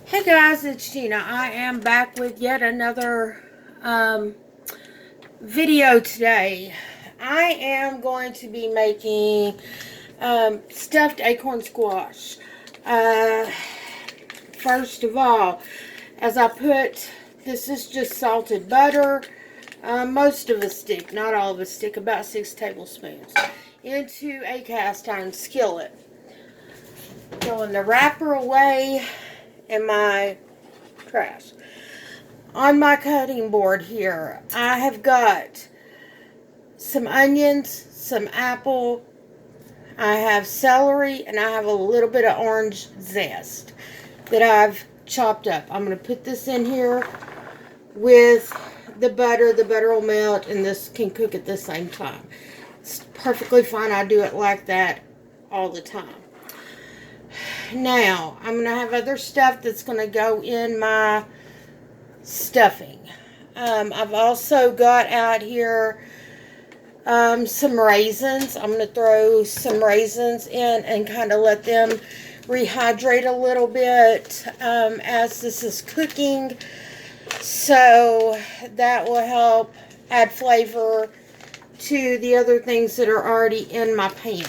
Hey guys, it's Gina. I am back with yet another video today. I am going to be making stuffed acorn squash. Uh, First of all, as I put, this is just salted butter, most of a stick, not all of a stick, about 6 tablespoons, into a cast iron skillet. Throwing the wrapper away in my trash. On my cutting board here, I have got some onions, some apple, I have celery, and I have a little bit of orange zest that I've chopped up. I'm going to put this in here with the butter. The butter will melt, and this can cook at the same time. It's perfectly fine. I do it like that all the time. Now, I'm going to have other stuff that's going to go in my stuffing. I've also got out here some raisins. I'm going to throw some raisins in and kind of let them rehydrate a little bit as this is cooking. So that will help add flavor to the other things that are already in my pan.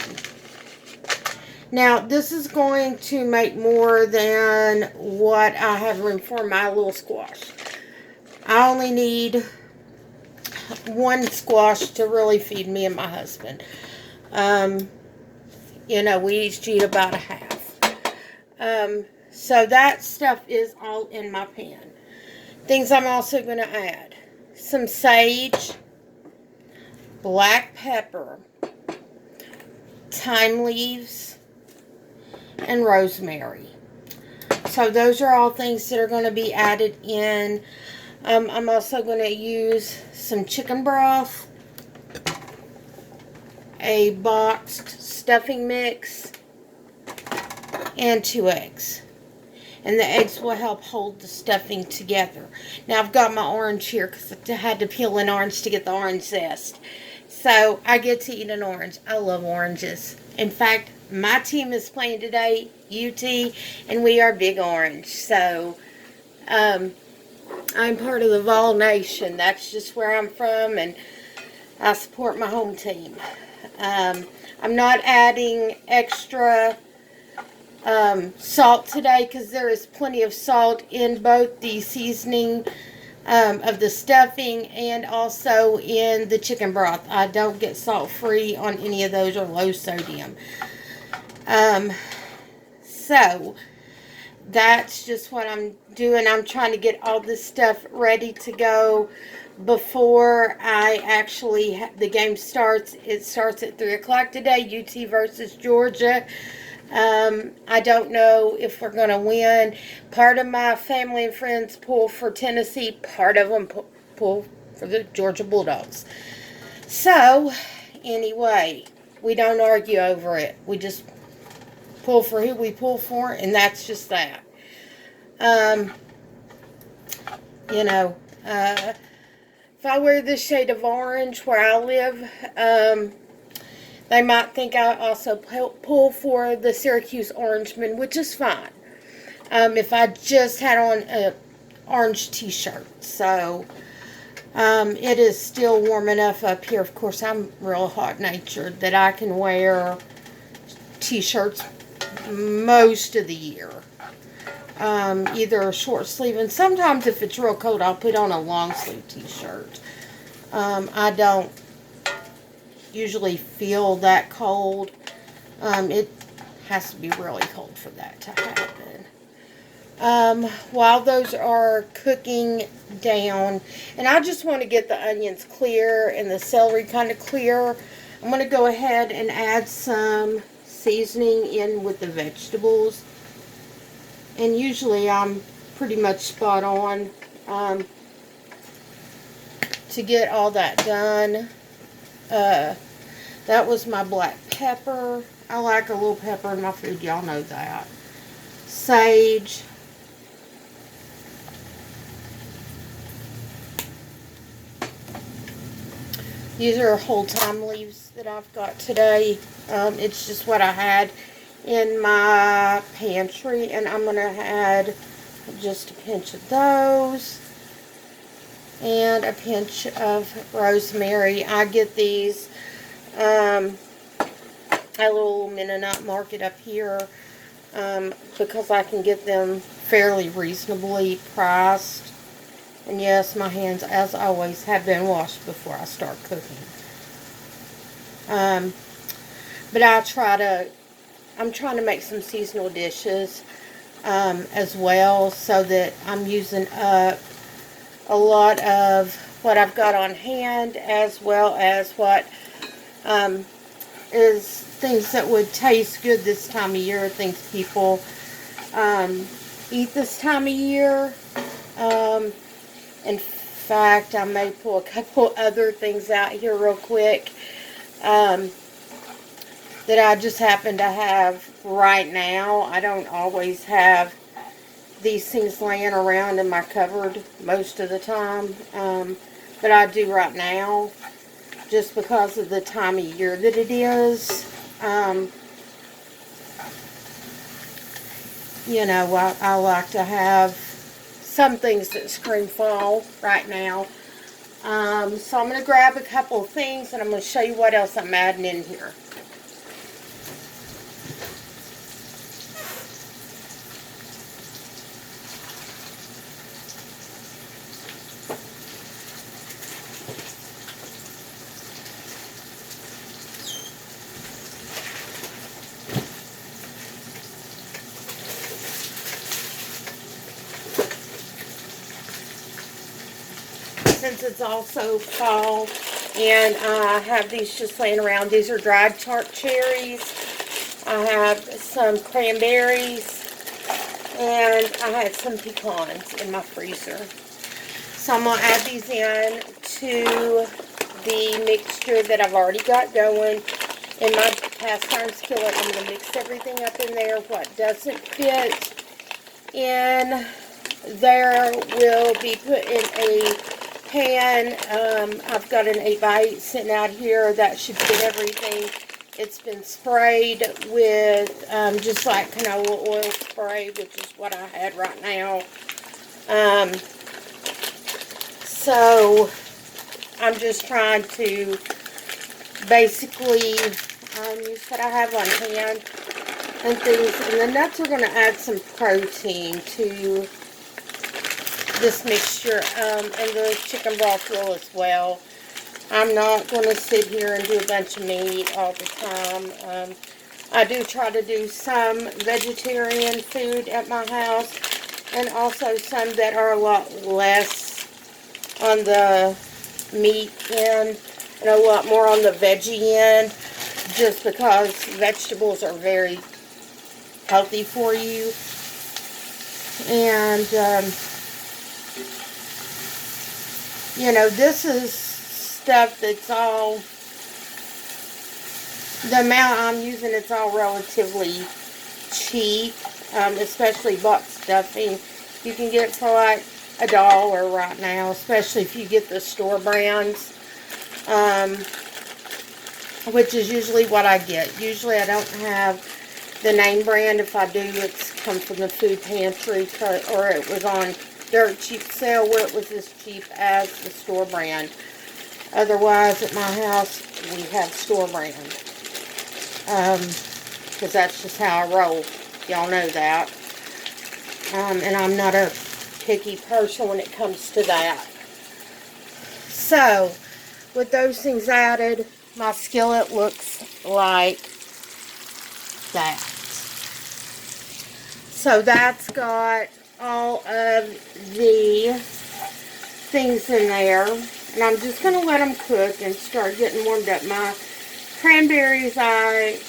Now, this is going to make more than what I have room for my little squash. I only need one squash to really feed me and my husband. You know, we each eat about a half. So that stuff is all in my pan. Things I'm also going to add. Some sage, black pepper, thyme leaves, and rosemary. So those are all things that are going to be added in. I'm also going to use some chicken broth, a boxed stuffing mix, and 2 eggs. And the eggs will help hold the stuffing together. Now I've got my orange here because I had to peel an orange to get the orange zest. So I get to eat an orange. I love oranges. In fact, my team is playing today, UT, and we are Big Orange. So I'm part of the Vol Nation. That's just where I'm from, and I support my home team. I'm not adding extra salt today because there is plenty of salt in both the seasoning of the stuffing and also in the chicken broth. I don't get salt free on any of those or low sodium. So that's just what I'm doing. I'm trying to get all this stuff ready to go before I actually the game starts. It starts at 3 o'clock today, UT versus Georgia. I don't know if we're going to win. Part of my family and friends pull for Tennessee. Part of them pull for the Georgia Bulldogs. So, anyway, we don't argue over it. We just pull for who we pull for, and that's just that. You know, if I wear this shade of orange where I live, they might think I also pull for the Syracuse Orangemen, which is fine. If I just had on an orange t-shirt. So, it is still warm enough up here. Of course, I'm real hot-natured that I can wear t-shirts most of the year. Either a short sleeve, and sometimes if it's real cold, I'll put on a long sleeve t-shirt. I don't usually feel that cold. It has to be really cold for that to happen. While those are cooking down, and I just want to get the onions clear and the celery kind of clear, I'm going to go ahead and add some seasoning in with the vegetables. And usually I'm pretty much spot on to get all that done. That was my black pepper. I like a little pepper in my food. Y'all know that. Sage. These are whole thyme leaves that I've got today. It's just what I had in my pantry. And I'm going to add just a pinch of those. And a pinch of rosemary. I get these at a little Mennonite market up here because I can get them fairly reasonably priced. And yes, my hands, as always, have been washed before I start cooking. But I'm trying to make some seasonal dishes as well, so that I'm using up a lot of what I've got on hand, as well as what is things that would taste good this time of year, things people eat this time of year. In fact, I may pull a couple other things out here real quick that I just happen to have right now. I don't always have these things laying around in my cupboard most of the time, but I do right now, just because of the time of year that it is. You know, I like to have some things that scream fall right now. So I'm going to grab a couple of things, and I'm going to show you what else I'm adding in here. Since it's also fall, and I have these just laying around. These are dried tart cherries. I have some cranberries, and I have some pecans in my freezer. So I'm going to add these in to the mixture that I've already got going in my cast iron skillet. I'm going to mix everything up in there. What doesn't fit in there will be put in a pan. I've got an 8x8 sitting out here that should fit everything. It's been sprayed with just like canola oil spray, which is what I had right now. So I'm just trying to basically use what I have on hand and things. And the nuts are going to add some protein to this mixture, and the chicken broth will as well. I'm not going to sit here and do a bunch of meat all the time. I do try to do some vegetarian food at my house, and also some that are a lot less on the meat end and a lot more on the veggie end, just because vegetables are very healthy for you. And you know, this is stuff that's all, the amount I'm using, it's all relatively cheap, especially box stuffing. You can get it for like $1 right now, especially if you get the store brands, which is usually what I get. Usually I don't have the name brand. If I do, it's come from the food pantry, or it was on dirt cheap sale where it was as cheap as the store brand. Otherwise, at my house, we have store brand. Because that's just how I roll. Y'all know that. And I'm not a picky person when it comes to that. So, with those things added, my skillet looks like that. So that's got all of the things in there, and I'm just going to let them cook and start getting warmed up. My cranberries I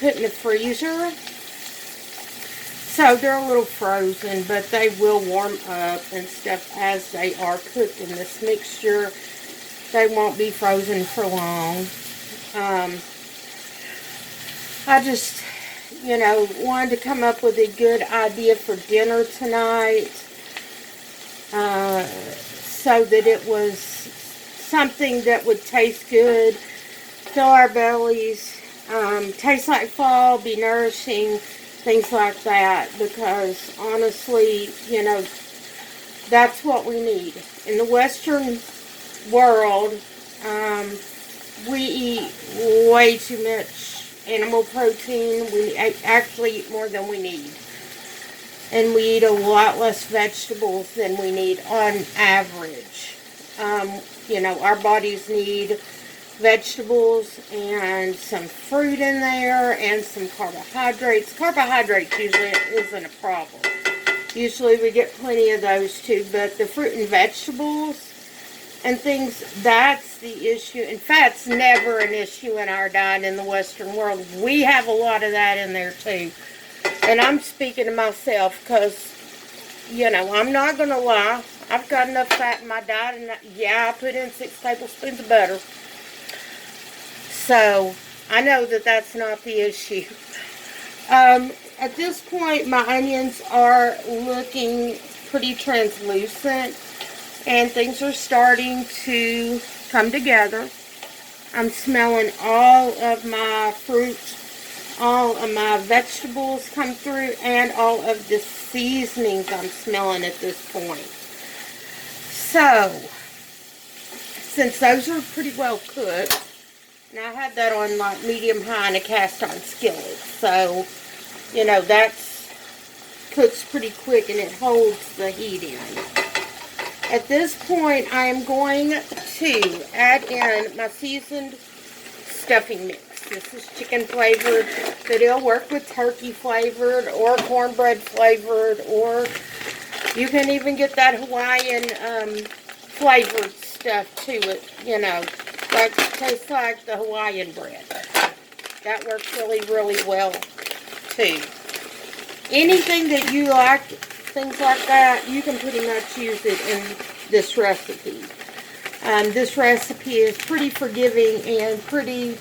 put in the freezer, so they're a little frozen, but they will warm up and stuff as they are cooked in this mixture. They won't be frozen for long. I just, you know, wanted to come up with a good idea for dinner tonight, so that it was something that would taste good, fill our bellies, taste like fall, be nourishing, things like that, because honestly, you know, that's what we need. In the Western world, we eat way too much animal protein. We actually eat more than we need. And we eat a lot less vegetables than we need on average. You know, our bodies need vegetables and some fruit in there and some carbohydrates. Carbohydrates usually isn't a problem. Usually we get plenty of those too, but the fruit and vegetables and things, that's the issue. And fat's never an issue in our diet in the Western world. We have a lot of that in there too. And I'm speaking to myself because, you know, I'm not going to lie. I've got enough fat in my diet, and yeah, I put in 6 tablespoons of butter. So, I know that that's not the issue. At this point, my onions are looking pretty translucent, and things are starting to come together. I'm smelling all of my fruit, all of my vegetables come through, and all of the seasonings I'm smelling at this point. So, since those are pretty well cooked, and I had that on like medium-high in a cast-iron skillet, so, you know, that's cooks pretty quick and it holds the heat in. At this point, I am going to add in my seasoned stuffing mix. This is chicken flavored, but it'll work with turkey flavored or cornbread flavored, or you can even get that Hawaiian flavored stuff to it, you know, like tastes like the Hawaiian bread. That works really, really well too. Anything that you like, things like that, you can pretty much use it in this recipe. This recipe is pretty forgiving and pretty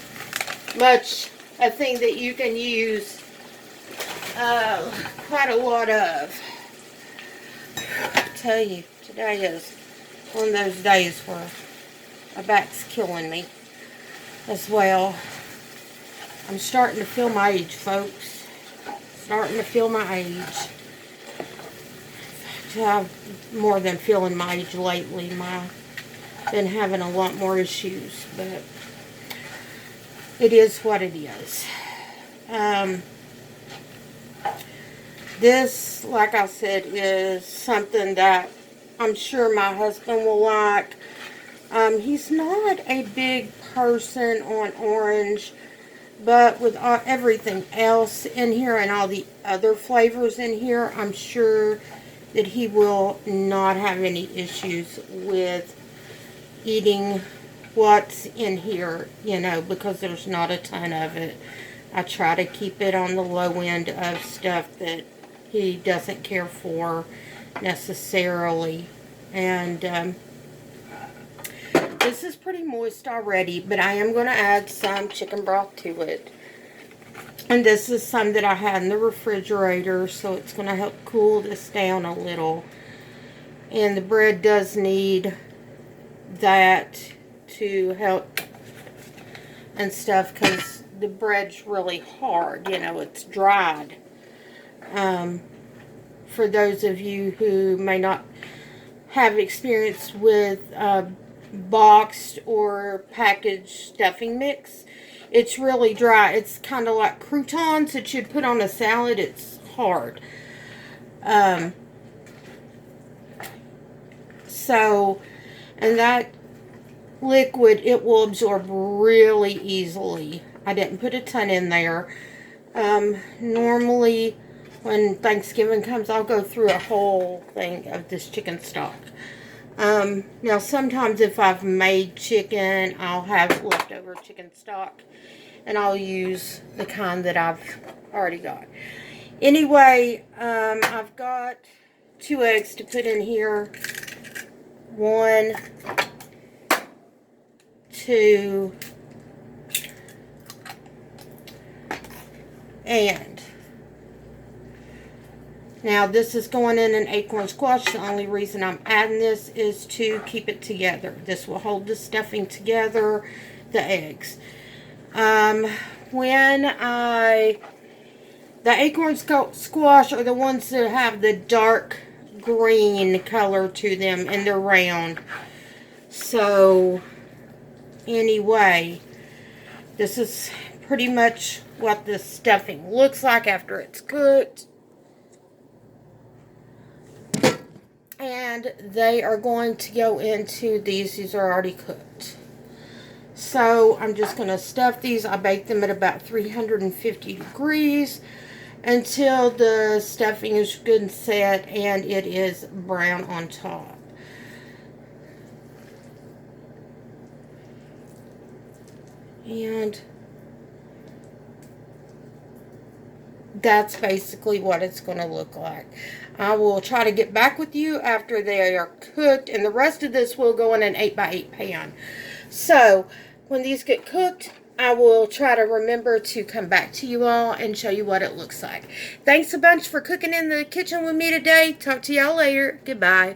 much a thing that you can use quite a lot of. I tell you, today is one of those days where my back's killing me as well. I'm starting to feel my age, folks. Starting to feel my age. I've more than feeling my age lately. Been having a lot more issues, but it is what it is. This, like I said, is something that I'm sure my husband will like. He's not a big person on orange, but with everything else in here and all the other flavors in here, I'm sure that he will not have any issues with eating what's in here, you know, because there's not a ton of it. I try to keep it on the low end of stuff that he doesn't care for necessarily. And this is pretty moist already, but I am going to add some chicken broth to it. And this is some that I had in the refrigerator, so it's going to help cool this down a little. And the bread does need that to help and stuff, because the bread's really hard, you know, it's dried. For those of you who may not have experience with boxed or packaged stuffing mix, it's really dry. It's kind of like croutons that you'd put on a salad. It's hard. So, and that liquid, it will absorb really easily. I didn't put a ton in there. Normally, when Thanksgiving comes, I'll go through a whole thing of this chicken stock. Now, sometimes if I've made chicken, I'll have leftover chicken stock, and I'll use the kind that I've already got. Anyway, I've got 2 eggs to put in here. 1, 2, and now this is going in an acorn squash. The only reason I'm adding this is to keep it together. This will hold the stuffing together, the eggs. When I The acorn squash are the ones that have the dark green color to them, and they're round. So, anyway, this is pretty much what the stuffing looks like after it's cooked. And they are going to go into these. These are already cooked. So I'm just going to stuff these. I bake them at about 350 degrees until the stuffing is good and set and it is brown on top. And that's basically what it's going to look like. I will try to get back with you after they are cooked, and the rest of this will go in an 8x8 pan. So, when these get cooked, I will try to remember to come back to you all and show you what it looks like. Thanks a bunch for cooking in the kitchen with me today. Talk to y'all later. Goodbye.